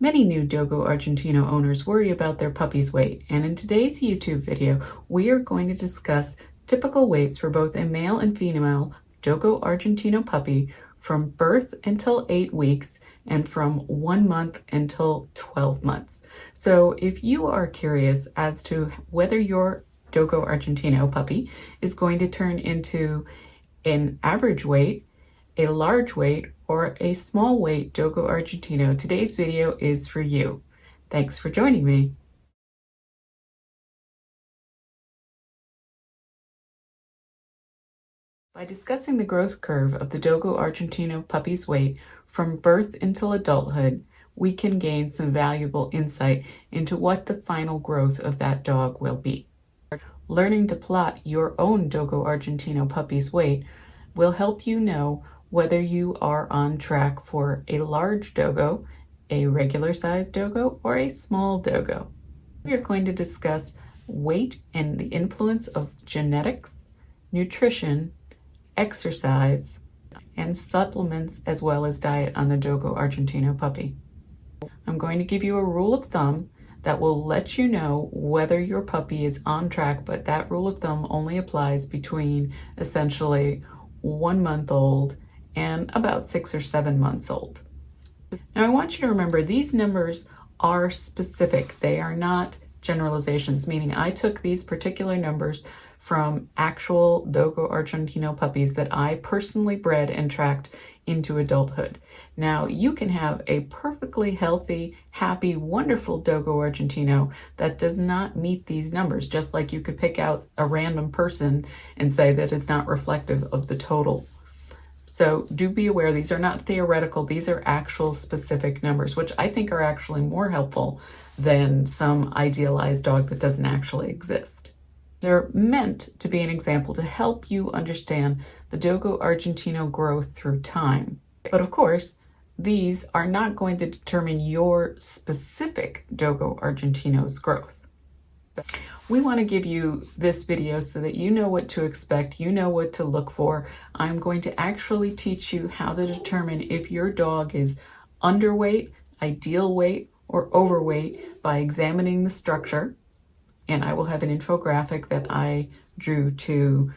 Many new Dogo Argentino owners worry about their puppy's weight, and in today's YouTube video, we are going to discuss typical weights for both a male and female Dogo Argentino puppy from birth until 8 weeks and from 1 month until 12 months. So if you are curious as to whether your Dogo Argentino puppy is going to turn into an average weight, a large weight, or a small weight Dogo Argentino, today's video is for you. Thanks for joining me. By discussing the growth curve of the Dogo Argentino puppy's weight from birth until adulthood, we can gain some valuable insight into what the final growth of that dog will be. Learning to plot your own Dogo Argentino puppy's weight will help you know whether you are on track for a large dogo, a regular sized dogo, or a small dogo. We are going to discuss weight and the influence of genetics, nutrition, exercise, and supplements, as well as diet on the Dogo Argentino puppy. I'm going to give you a rule of thumb that will let you know whether your puppy is on track, but that rule of thumb only applies between essentially 1 month old and about 6 or 7 months old. Now I want you to remember these numbers are specific. They are not generalizations, meaning I took these particular numbers from actual Dogo Argentino puppies that I personally bred and tracked into adulthood. Now you can have a perfectly healthy, happy, wonderful Dogo Argentino that does not meet these numbers, just like you could pick out a random person and say that it's not reflective of the total. So do be aware, these are not theoretical, these are actual specific numbers, which I think are actually more helpful than some idealized dog that doesn't actually exist. They're meant to be an example to help you understand the Dogo Argentino growth through time. But of course, these are not going to determine your specific Dogo Argentino's growth. We want to give you this video so that you know what to expect, you know what to look for. I'm going to actually teach you how to determine if your dog is underweight, ideal weight, or overweight by examining the structure. And I will have an infographic that I drew to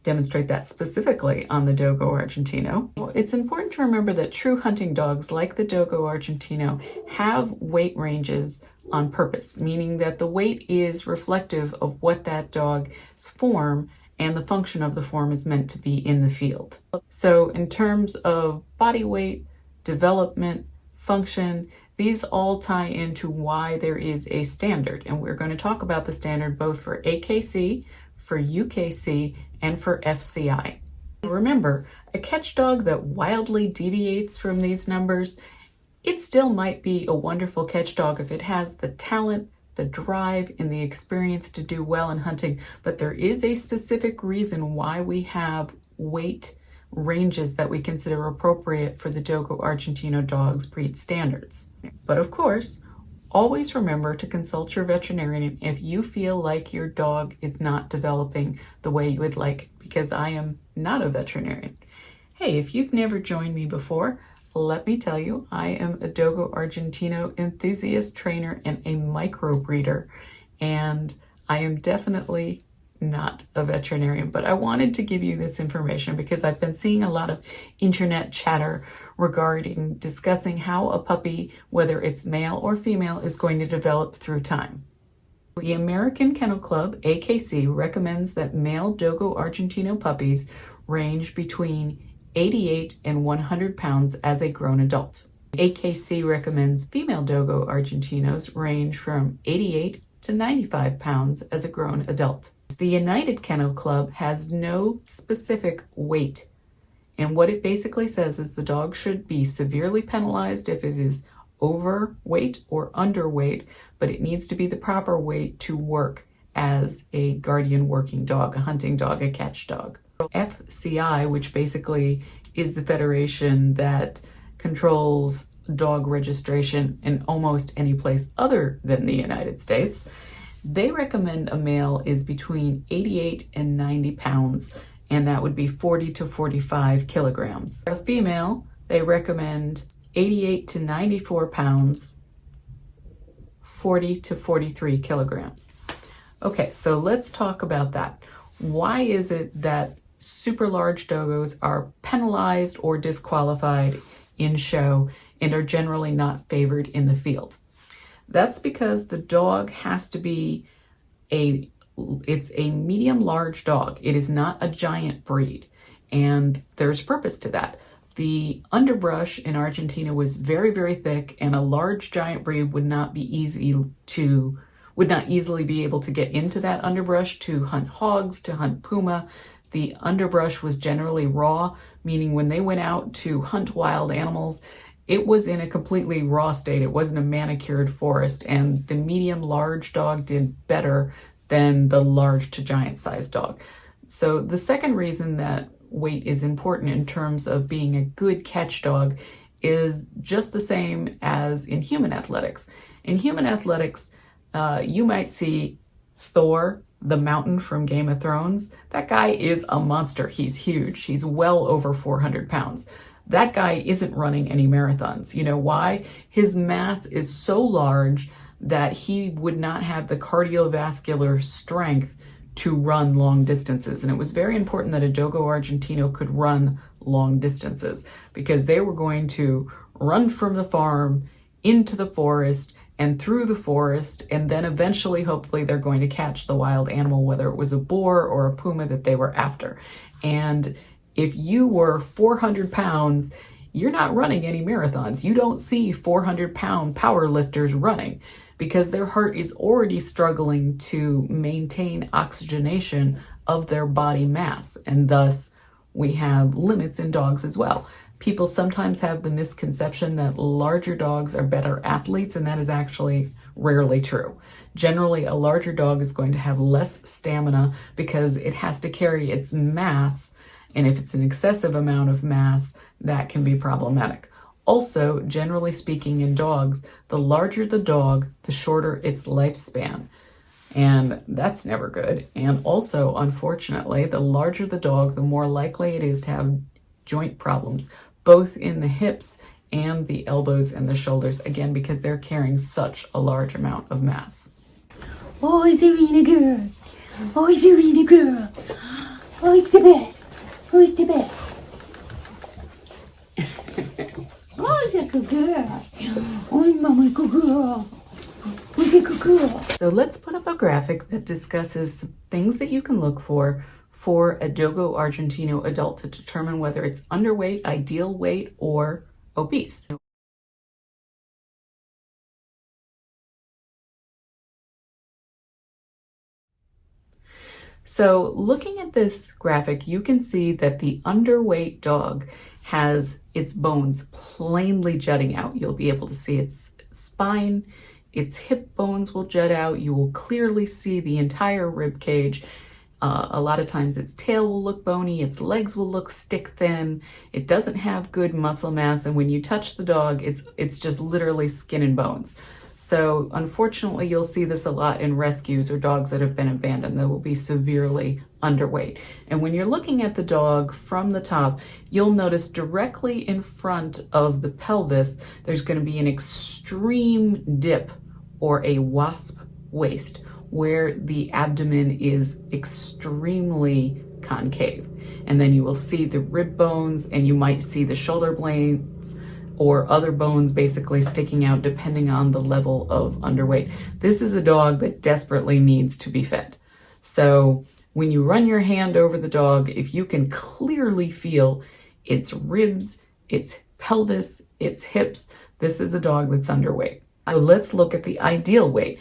demonstrate that specifically on the Dogo Argentino. It's important to remember that true hunting dogs like the Dogo Argentino have weight ranges on purpose, meaning that the weight is reflective of what that dog's form and the function of the form is meant to be in the field. So in terms of body weight, development, function, these all tie into why there is a standard. And we're going to talk about the standard both for AKC, for UKC, and for FCI. Remember, a catch dog that wildly deviates from these numbers, it still might be a wonderful catch dog if it has the talent, the drive, and the experience to do well in hunting, but there is a specific reason why we have weight ranges that we consider appropriate for the Dogo Argentino dog's breed standards. But of course, always remember to consult your veterinarian if you feel like your dog is not developing the way you would like, because I am not a veterinarian. Hey, if you've never joined me before, let me tell you, I am a Dogo Argentino enthusiast, trainer, and a micro breeder, and I am definitely not a veterinarian, but I wanted to give you this information because I've been seeing a lot of internet chatter regarding discussing how a puppy, whether it's male or female, is going to develop through time. The American Kennel Club, AKC, recommends that male Dogo Argentino puppies range between 88 and 100 pounds as a grown adult. AKC recommends female Dogo Argentinos range from 88 to 95 pounds as a grown adult. The United Kennel Club has no specific weight, and what it basically says is the dog should be severely penalized if it is overweight or underweight, but it needs to be the proper weight to work as a guardian working dog, a hunting dog, a catch dog. FCI, which basically is the federation that controls dog registration in almost any place other than the United States, they recommend a male is between 88 and 90 pounds, and that would be 40 to 45 kilograms. A female, they recommend 88 to 94 pounds, 40 to 43 kilograms. Okay, so let's talk about that. Why is it that super large dogos are penalized or disqualified in show and are generally not favored in the field? That's because the dog has to be it's a medium large dog. It is not a giant breed, and there's purpose to that. The underbrush in Argentina was very, very thick, and a large giant breed would not easily be able to get into that underbrush to hunt hogs, to hunt puma. The underbrush was generally raw, meaning when they went out to hunt wild animals, it was in a completely raw state. It wasn't a manicured forest, and the medium large dog did better than the large to giant sized dog. So the second reason that weight is important in terms of being a good catch dog is just the same as in human athletics. In human athletics, you might see Thor, the mountain from Game of Thrones. That guy is a monster. He's huge. He's well over 400 pounds. That guy isn't running any marathons. You know why? His mass is so large that he would not have the cardiovascular strength to run long distances. And it was very important that a Dogo Argentino could run long distances because they were going to run from the farm into the forest and through the forest, and then eventually, hopefully, they're going to catch the wild animal, whether it was a boar or a puma that they were after. And if you were 400 pounds, you're not running any marathons. You don't see 400-pound power lifters running because their heart is already struggling to maintain oxygenation of their body mass. And thus, we have limits in dogs as well. People sometimes have the misconception that larger dogs are better athletes, and that is actually rarely true. Generally, a larger dog is going to have less stamina because it has to carry its mass, and if it's an excessive amount of mass, that can be problematic. Also, generally speaking in dogs, the larger the dog, the shorter its lifespan. And that's never good. And also, unfortunately, the larger the dog, the more likely it is to have joint problems, both in the hips and the elbows and the shoulders, again, because they're carrying such a large amount of mass. Oh, it's Serena girl. Oh, Serena girl. Oh, it's the best. Oh, it's the best. Oh, it's a good girl. Oh, mama, good girl. Oh, it's a good girl. So let's put up a graphic that discusses things that you can look for a Dogo Argentino adult to determine whether it's underweight, ideal weight, or obese. So looking at this graphic, you can see that the underweight dog has its bones plainly jutting out. You'll be able to see its spine, its hip bones will jut out. You will clearly see the entire rib cage. A lot of times its tail will look bony, its legs will look stick thin. It doesn't have good muscle mass, and when you touch the dog, it's just literally skin and bones. So unfortunately, you'll see this a lot in rescues or dogs that have been abandoned that will be severely underweight. And when you're looking at the dog from the top, you'll notice directly in front of the pelvis, there's going to be an extreme dip or a wasp waist, where the abdomen is extremely concave. And then you will see the rib bones, and you might see the shoulder blades or other bones basically sticking out depending on the level of underweight. This is a dog that desperately needs to be fed. So when you run your hand over the dog, if you can clearly feel its ribs, its pelvis, its hips, this is a dog that's underweight. So let's look at the ideal weight.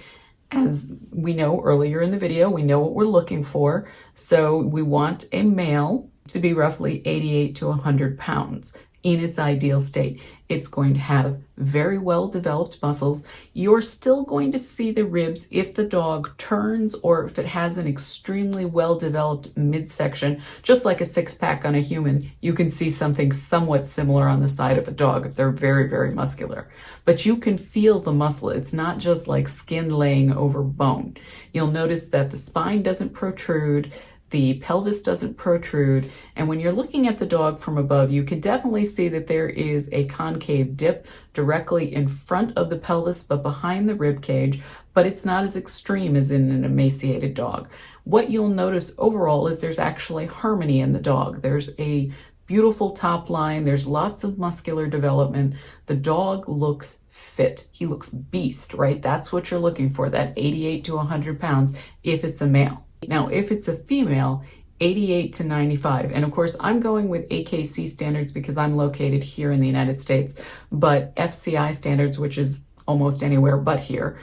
As we know earlier in the video, we know what we're looking for. So we want a male to be roughly 88 to 100 pounds in its ideal state. It's going to have very well developed muscles. You're still going to see the ribs if the dog turns or if it has an extremely well developed midsection. Just like a six-pack on a human, you can see something somewhat similar on the side of a dog if they're very, very muscular. But you can feel the muscle. It's not just like skin laying over bone. You'll notice that the spine doesn't protrude. The pelvis doesn't protrude, and when you're looking at the dog from above, you can definitely see that there is a concave dip directly in front of the pelvis but behind the rib cage, but it's not as extreme as in an emaciated dog. What you'll notice overall is there's actually harmony in the dog. There's a beautiful top line, there's lots of muscular development. The dog looks fit. He looks beast, right? That's what you're looking for, that 88 to 100 pounds if it's a male. Now, if it's a female, 88 to 95. And of course, I'm going with AKC standards because I'm located here in the United States, but FCI standards, which is almost anywhere but here,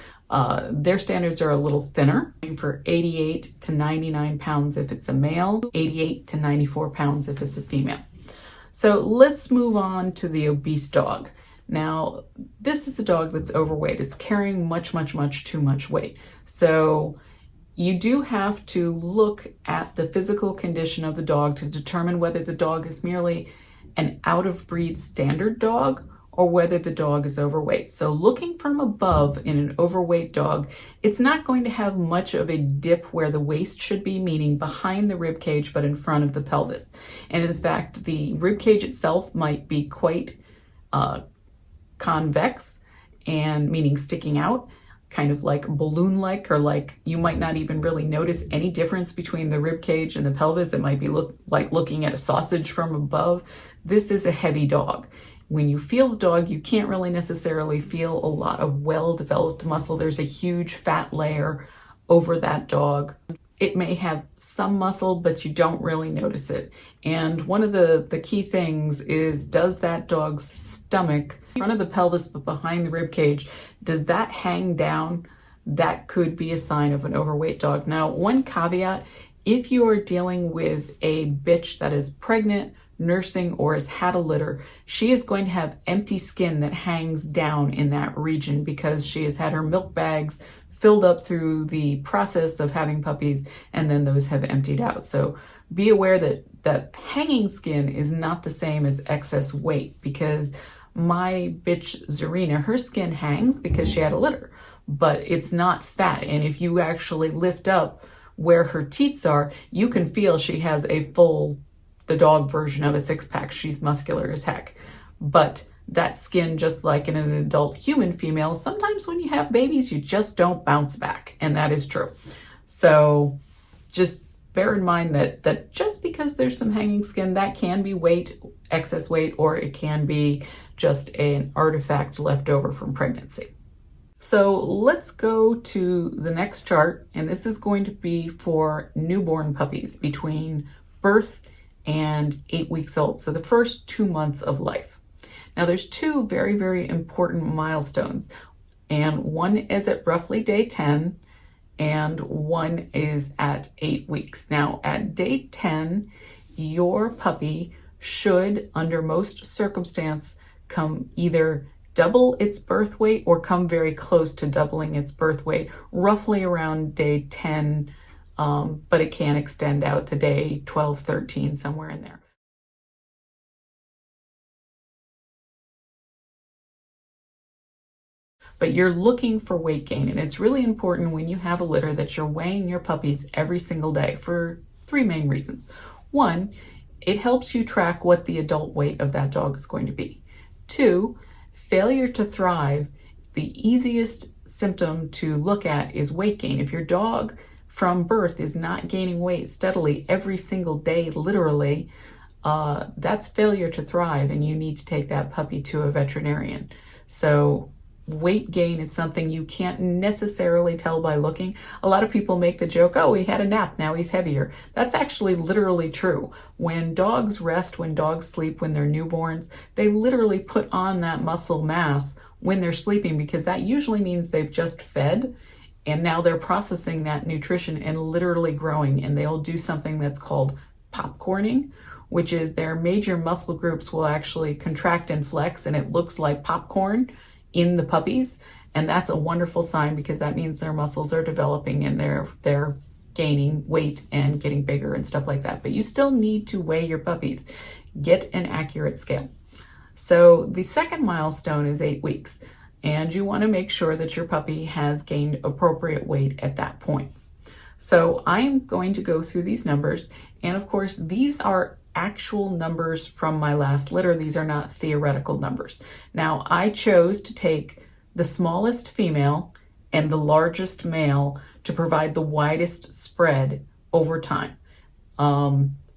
their standards are a little thinner, for 88 to 99 pounds if it's a male, 88 to 94 pounds if it's a female. So let's move on to the obese dog. Now, this is a dog that's overweight. It's carrying much too much weight. So you do have to look at the physical condition of the dog to determine whether the dog is merely an out-of-breed standard dog or whether the dog is overweight. So looking from above in an overweight dog, it's not going to have much of a dip where the waist should be, meaning behind the rib cage but in front of the pelvis. And in fact, the rib cage itself might be quite convex, and meaning sticking out, kind of like balloon-like, or like you might not even really notice any difference between the rib cage and the pelvis. It might be like looking at a sausage from above. This is a heavy dog. When you feel the dog, you can't really necessarily feel a lot of well-developed muscle. There's a huge fat layer over that dog. It may have some muscle, but you don't really notice it. And one of the key things is, does that dog's stomach, in front of the pelvis but behind the rib cage, does that hang down? That could be a sign of an overweight dog. Now, one caveat, if you are dealing with a bitch that is pregnant, nursing, or has had a litter, she is going to have empty skin that hangs down in that region because she has had her milk bags filled up through the process of having puppies, and then those have emptied out. So be aware that hanging skin is not the same as excess weight, because my bitch Zarina, her skin hangs because she had a litter, but it's not fat. And if you actually lift up where her teats are, you can feel she has the dog version of a six-pack. She's muscular as heck. But that skin, just like in an adult human female, sometimes when you have babies, you just don't bounce back. And that is true. So just bear in mind that just because there's some hanging skin, that can be weight, excess weight, or it can be just an artifact left over from pregnancy. So let's go to the next chart, and this is going to be for newborn puppies between birth and 8 weeks old. So the first 2 months of life. Now there's two very important milestones, and one is at roughly day 10 and one is at 8 weeks. Now at day 10, your puppy should, under most circumstance, come either double its birth weight or come very close to doubling its birth weight, roughly around day 10, but it can extend out to day 12, 13, somewhere in there. But you're looking for weight gain, and it's really important when you have a litter that you're weighing your puppies every single day for 3 main reasons. 1, it helps you track what the adult weight of that dog is going to be. 2, failure to thrive, the easiest symptom to look at is weight gain. If your dog from birth is not gaining weight steadily every single day, literally, that's failure to thrive, and you need to take that puppy to a veterinarian. So weight gain is something you can't necessarily tell by looking. A lot of people make the joke, oh, he had a nap, now he's heavier. That's actually literally true. When dogs rest, when dogs sleep, when they're newborns, they literally put on that muscle mass when they're sleeping, because that usually means they've just fed and now they're processing that nutrition and literally growing, and they'll do something that's called popcorning, which is their major muscle groups will actually contract and flex, and it looks like popcorn in the puppies. And that's a wonderful sign, because that means their muscles are developing and they're gaining weight and getting bigger and stuff like that. But you still need to weigh your puppies. Get an accurate scale. So the second milestone is 8 weeks, and you want to make sure that your puppy has gained appropriate weight at that point. So I'm going to go through these numbers, and of course these are actual numbers from my last litter. These are not theoretical numbers. Now I chose to take the smallest female and the largest male to provide the widest spread over time.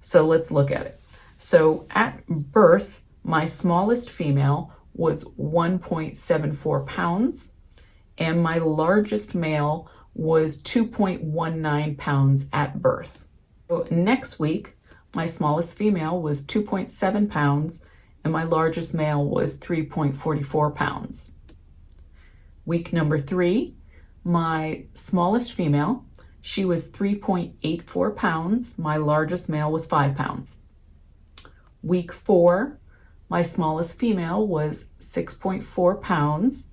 So let's look at it. So at birth, my smallest female was 1.74 pounds, and my largest male was 2.19 pounds at birth. So next week, my smallest female was 2.7 pounds, and my largest male was 3.44 pounds. Week number 3, my smallest female, she was 3.84 pounds. My largest male was 5 pounds. Week 4, my smallest female was 6.4 pounds,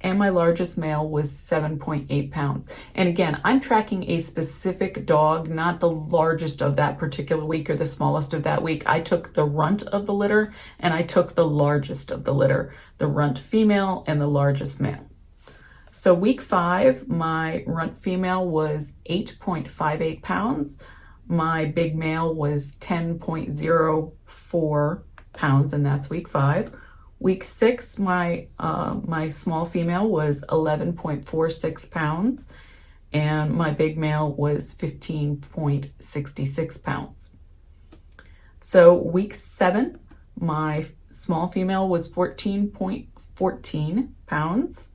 and my largest male was 7.8 pounds. And again, I'm tracking a specific dog, not the largest of that particular week or the smallest of that week. I took the runt of the litter, and I took the largest of the litter, the runt female and the largest male. So week 5, my runt female was 8.58 pounds. My big male was 10.04 pounds, and that's week 5. Week 6, my small female was 11.46 pounds, and my big male was 15.66 pounds. So week 7, my small female was 14.14 pounds,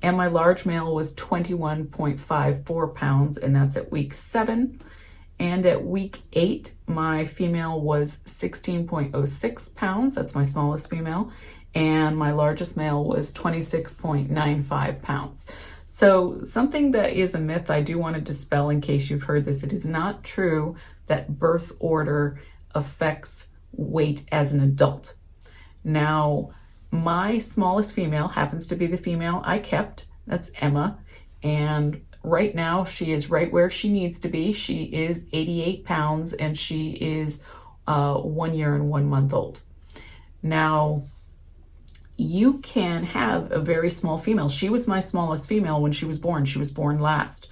and my large male was 21.54 pounds, and that's at week 7. And at week 8, my female was 16.06 pounds, that's my smallest female, and my largest male was 26.95 pounds. So something that is a myth I do want to dispel in case you've heard this. It is not true that birth order affects weight as an adult. Now, my smallest female happens to be the female I kept. That's Emma. And right now she is right where she needs to be. She is 88 pounds and she is 1 year and 1 month old. Now, you can have a very small female. She was my smallest female when she was born. She was born last.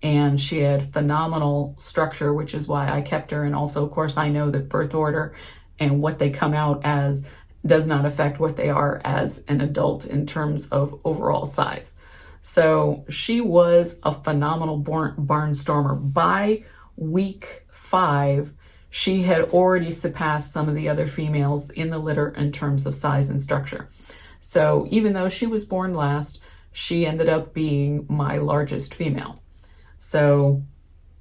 And she had phenomenal structure, which is why I kept her. And also, of course, I know that birth order and what they come out as does not affect what they are as an adult in terms of overall size. So she was a phenomenal barnstormer. By week 5, she had already surpassed some of the other females in the litter in terms of size and structure. So even though she was born last, she ended up being my largest female. So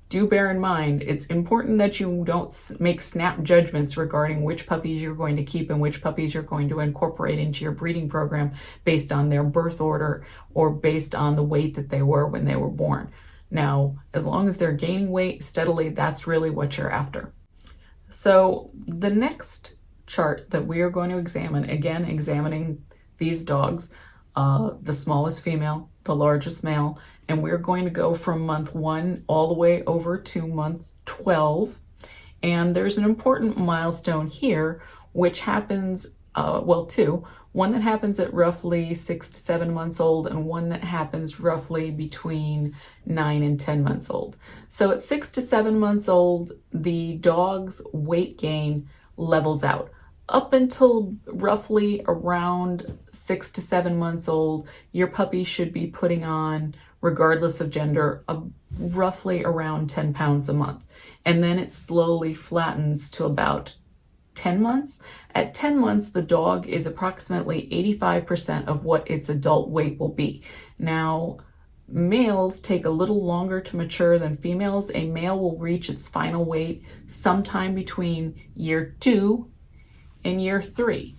do bear in mind, it's important that you don't make snap judgments regarding which puppies you're going to keep and which puppies you're going to incorporate into your breeding program based on their birth order or based on the weight that they were when they were born. Now, as long as they're gaining weight steadily, that's really what you're after. So the next chart that we are going to examine, again, examining these dogs, the smallest female, the largest male, and we're going to go from month 1 all the way over to month 12. And there's an important milestone here, which happens, two. One that happens at roughly 6 to 7 months old, and one that happens roughly between 9 and 10 months old. So at 6 to 7 months old, the dog's weight gain levels out. Up until roughly around 6 to 7 months old, your puppy should be putting on, regardless of gender, roughly around 10 pounds a month. And then it slowly flattens to about 10 months. At 10 months, the dog is approximately 85% of what its adult weight will be. Now, males take a little longer to mature than females. A male will reach its final weight sometime between year 2 and year 3.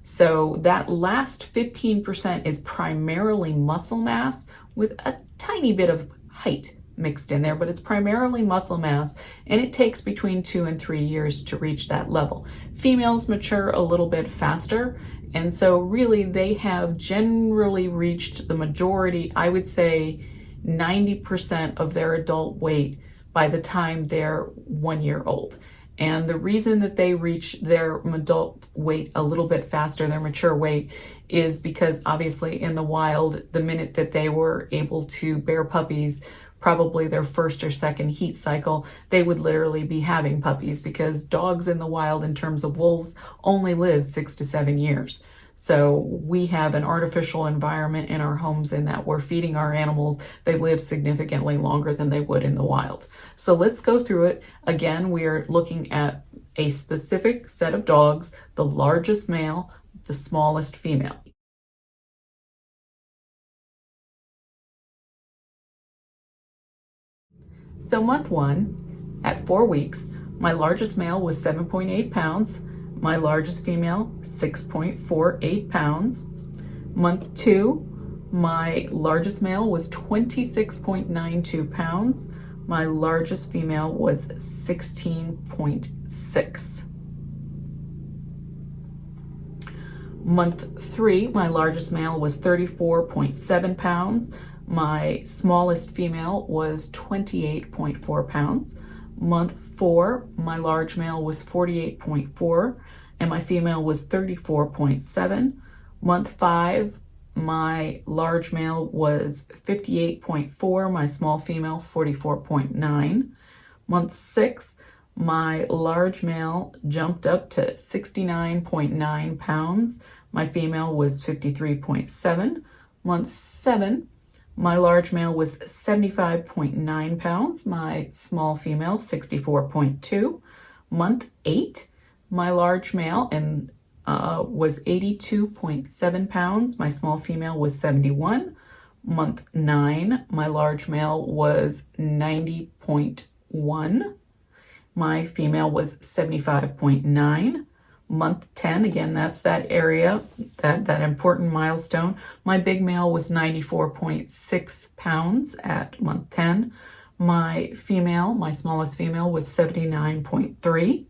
So that last 15% is primarily muscle mass with a tiny bit of height mixed in there, but it's primarily muscle mass, and it takes between 2 and 3 years to reach that level. Females mature a little bit faster, and so really they have generally reached the majority, I would say 90% of their adult weight by the time they're 1 year old. And the reason that they reach their adult weight a little bit faster, their mature weight, is because obviously in the wild, the minute that they were able to bear puppies, probably their first or second heat cycle, they would literally be having puppies, because dogs in the wild, in terms of wolves, only live 6 to 7 years. So we have an artificial environment in our homes in that we're feeding our animals. They live significantly longer than they would in the wild. So let's go through it. Again, we're looking at a specific set of dogs, the largest male, the smallest female. So month 1, at 4 weeks, my largest male was 7.8 pounds. My largest female, 6.48 pounds. Month 2, my largest male was 26.92 pounds. My largest female was 16.6. Month 3, my largest male was 34.7 pounds. My smallest female was 28.4 pounds. Month 4, my large male was 48.4 and my female was 34.7. Month 5, my large male was 58.4, my small female 44.9. Month 6, my large male jumped up to 69.9 pounds. My female was 53.7. Month 7, my large male was 75.9 pounds. My small female, 64.2. Month 8, my large male was 82.7 pounds. My small female was 71. Month 9, my large male was 90.1. My female was 75.9. Month 10, again, that's that area, that important milestone. My big male was 94.6 pounds at month 10. My female, my smallest female, was 79.3.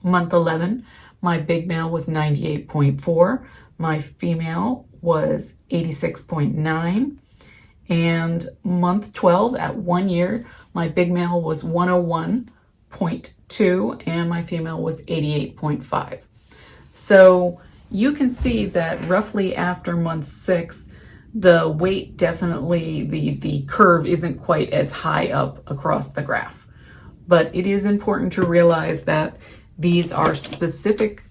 Month 11, my big male was 98.4. My female was 86.9. And month 12, at 1 year, my big male was 101.2 and my female was 88.5. So you can see that roughly after month 6, the weight definitely, the curve isn't quite as high up across the graph. But it is important to realize that these are specific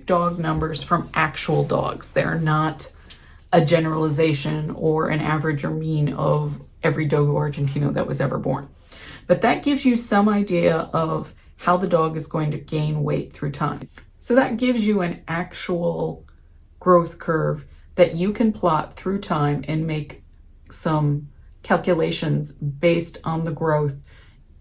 dog numbers from actual dogs. They're not a generalization or an average or mean of every Dogo Argentino that was ever born. But that gives you some idea of how the dog is going to gain weight through time. So that gives you an actual growth curve that you can plot through time and make some calculations based on the growth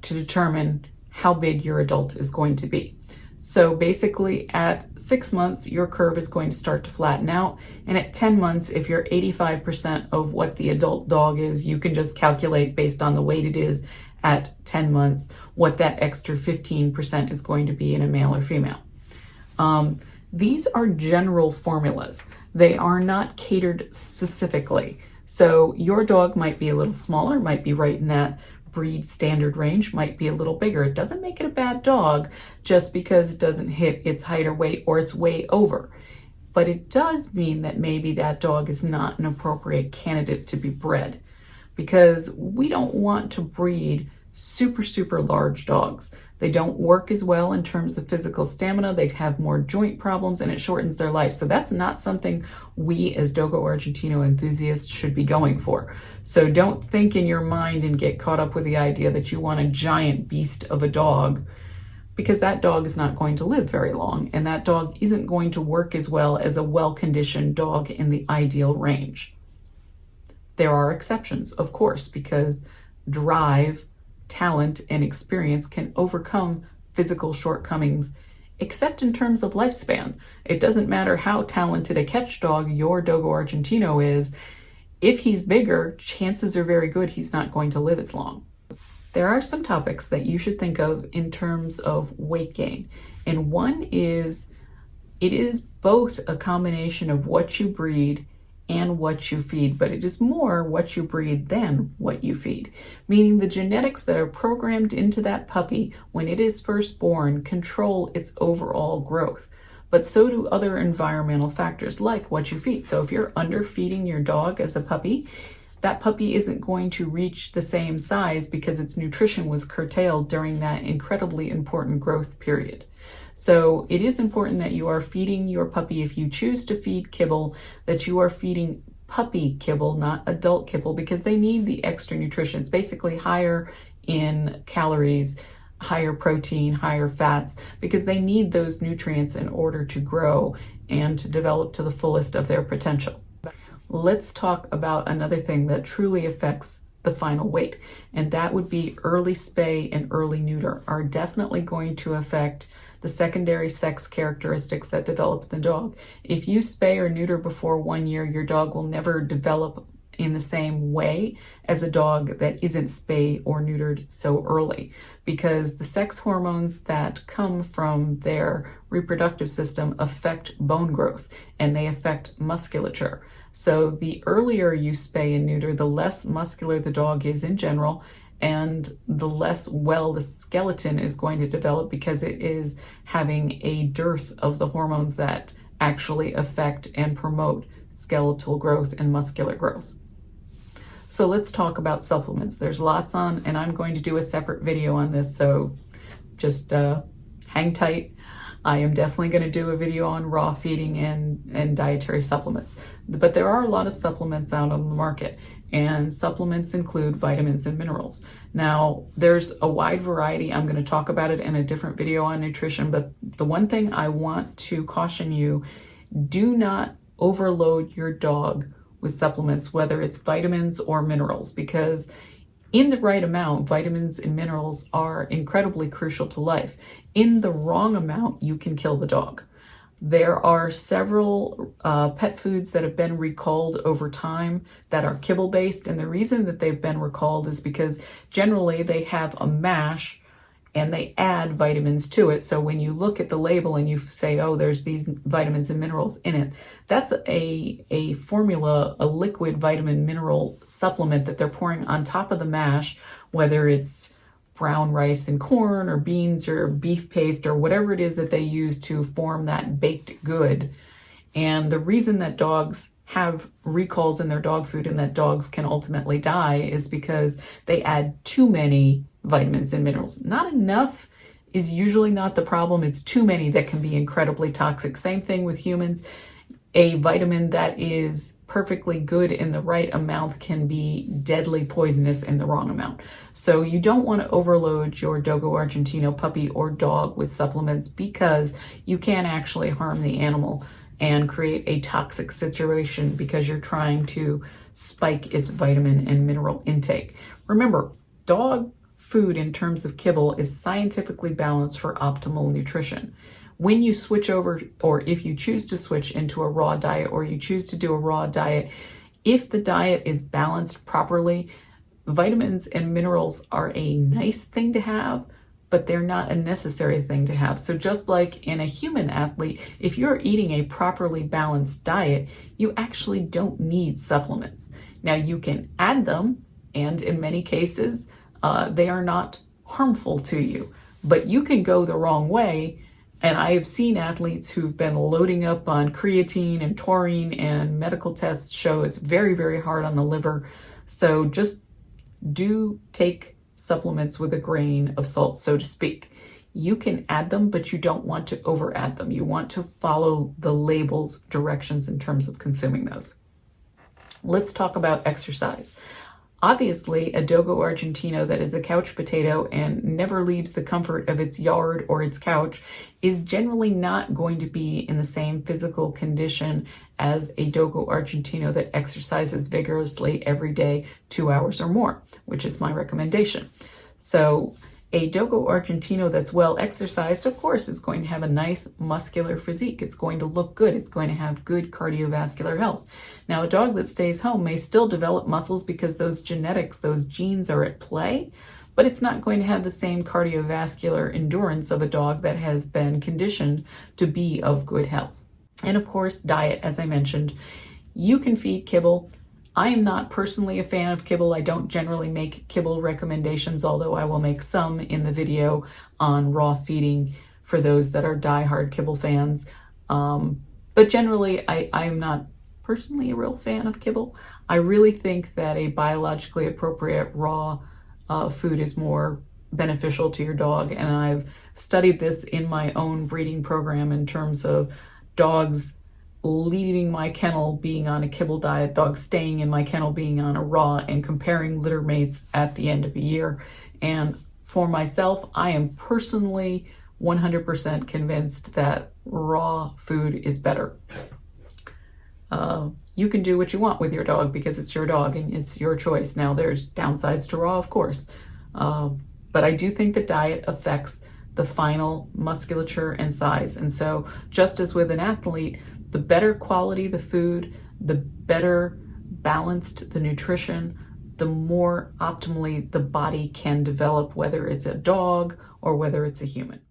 to determine how big your adult is going to be. So basically at 6 months, your curve is going to start to flatten out. And at 10 months, if you're 85% of what the adult dog is, you can just calculate based on the weight it is at 10 months, what that extra 15% is going to be in a male or female. These are general formulas. They are not catered specifically. So your dog might be a little smaller, might be right in that breed standard range, might be a little bigger. It doesn't make it a bad dog just because it doesn't hit its height or weight or it's way over. But it does mean that maybe that dog is not an appropriate candidate to be bred, because we don't want to breed super large dogs. They don't work as well in terms of physical stamina. They have more joint problems and it shortens their life. So that's not something we as Dogo Argentino enthusiasts should be going for. So don't think in your mind and get caught up with the idea that you want a giant beast of a dog, because that dog is not going to live very long and that dog isn't going to work as well as a well-conditioned dog in the ideal range. There are exceptions, of course, because drive, talent, and experience can overcome physical shortcomings, except in terms of lifespan. It doesn't matter how talented a catch dog your Dogo Argentino is. If he's bigger, chances are very good he's not going to live as long. There are some topics that you should think of in terms of weight gain. And one is, it is both a combination of what you breed and what you feed, but it is more what you breed than what you feed. Meaning the genetics that are programmed into that puppy when it is first born control its overall growth. But so do other environmental factors like what you feed. So if you're underfeeding your dog as a puppy, that puppy isn't going to reach the same size because its nutrition was curtailed during that incredibly important growth period. So it is important that you are feeding your puppy, if you choose to feed kibble, that you are feeding puppy kibble, not adult kibble, because they need the extra nutrition. It's basically higher in calories, higher protein, higher fats, because they need those nutrients in order to grow and to develop to the fullest of their potential. Let's talk about another thing that truly affects the final weight, and that would be early spay and early neuter are definitely going to affect the secondary sex characteristics that develop in the dog. If you spay or neuter before 1 year, your dog will never develop in the same way as a dog that isn't spay or neutered so early, because the sex hormones that come from their reproductive system affect bone growth and they affect musculature. So the earlier you spay and neuter, the less muscular the dog is in general, and the less well the skeleton is going to develop because it is having a dearth of the hormones that actually affect and promote skeletal growth and muscular growth. So let's talk about supplements. There's lots on, and I'm going to do a separate video on this, so just hang tight. I am definitely going to do a video on raw feeding and dietary supplements. But there are a lot of supplements out on the market, and supplements include vitamins and minerals. Now, there's a wide variety. I'm going to talk about it in a different video on nutrition, but the one thing I want to caution you, do not overload your dog with supplements, whether it's vitamins or minerals, because in the right amount, vitamins and minerals are incredibly crucial to life. In the wrong amount, you can kill the dog. There are several pet foods that have been recalled over time that are kibble-based, and the reason that they've been recalled is because generally they have a mash and they add vitamins to it. So when you look at the label and you say, oh, there's these vitamins and minerals in it, that's a formula, a liquid vitamin mineral supplement that they're pouring on top of the mash, whether it's brown rice and corn or beans or beef paste or whatever it is that they use to form that baked good. And the reason that dogs have recalls in their dog food and that dogs can ultimately die is because they add too many vitamins and minerals. Not enough is usually not the problem. It's too many that can be incredibly toxic. Same thing with humans. A vitamin that is perfectly good in the right amount can be deadly poisonous in the wrong amount. So you don't want to overload your Dogo Argentino puppy or dog with supplements, because you can actually harm the animal and create a toxic situation because you're trying to spike its vitamin and mineral intake. Remember, dog food in terms of kibble is scientifically balanced for optimal nutrition. When you switch over, or if you choose to switch into a raw diet, or you choose to do a raw diet, if the diet is balanced properly, vitamins and minerals are a nice thing to have, but they're not a necessary thing to have. So just like in a human athlete, if you're eating a properly balanced diet, you actually don't need supplements. Now you can add them, and in many cases, they are not harmful to you, but you can go the wrong way. And I have seen athletes who've been loading up on creatine and taurine, and medical tests show it's very, very hard on the liver. So just do take supplements with a grain of salt, so to speak. You can add them, but you don't want to over add them. You want to follow the label's directions in terms of consuming those. Let's talk about exercise. Obviously, a Dogo Argentino that is a couch potato and never leaves the comfort of its yard or its couch is generally not going to be in the same physical condition as a Dogo Argentino that exercises vigorously every day, 2 hours or more, which is my recommendation. So a Dogo Argentino that's well exercised, of course, is going to have a nice muscular physique. It's going to look good. It's going to have good cardiovascular health. Now, a dog that stays home may still develop muscles because those genetics, those genes are at play, but it's not going to have the same cardiovascular endurance of a dog that has been conditioned to be of good health. And of course, diet, as I mentioned, You can feed kibble. I am not personally a fan of kibble. I don't generally make kibble recommendations, although I will make some in the video on raw feeding for those that are diehard kibble fans. But generally, I am not personally a real fan of kibble. I really think that a biologically appropriate raw food is more beneficial to your dog, and I've studied this in my own breeding program in terms of dogs leaving my kennel being on a kibble diet, dogs staying in my kennel being on a raw, and comparing litter mates at the end of a year. And for myself, I am personally 100% convinced that raw food is better. You can do what you want with your dog because it's your dog and it's your choice. Now, there's downsides to raw, of course, but I do think the diet affects the final musculature and size. And so just as with an athlete, the better quality the food, the better balanced the nutrition, the more optimally the body can develop, whether it's a dog or whether it's a human.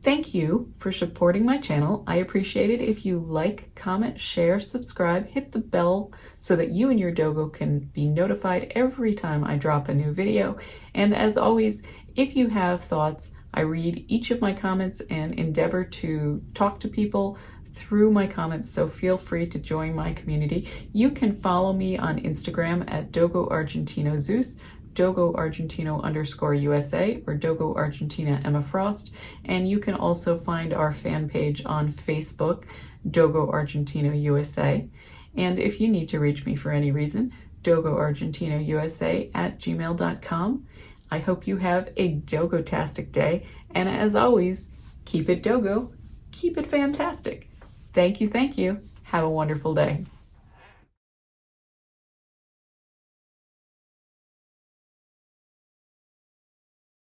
Thank you for supporting my channel. I appreciate it if you like, comment, share, subscribe, hit the bell so that you and your dogo can be notified every time I drop a new video. And as always, if you have thoughts, I read each of my comments and endeavor to talk to people through my comments, so feel free to join my community. You can follow me on Instagram at Dogo Argentino Zeus, Dogo Argentino _USA, or Dogo Argentina Emma Frost. And you can also find our fan page on Facebook, Dogo Argentino USA. And if you need to reach me for any reason, Dogo Argentino USA at gmail.com. I hope you have a dogo-tastic day. And as always, keep it dogo, keep it fantastic. Thank you, thank you. Have a wonderful day.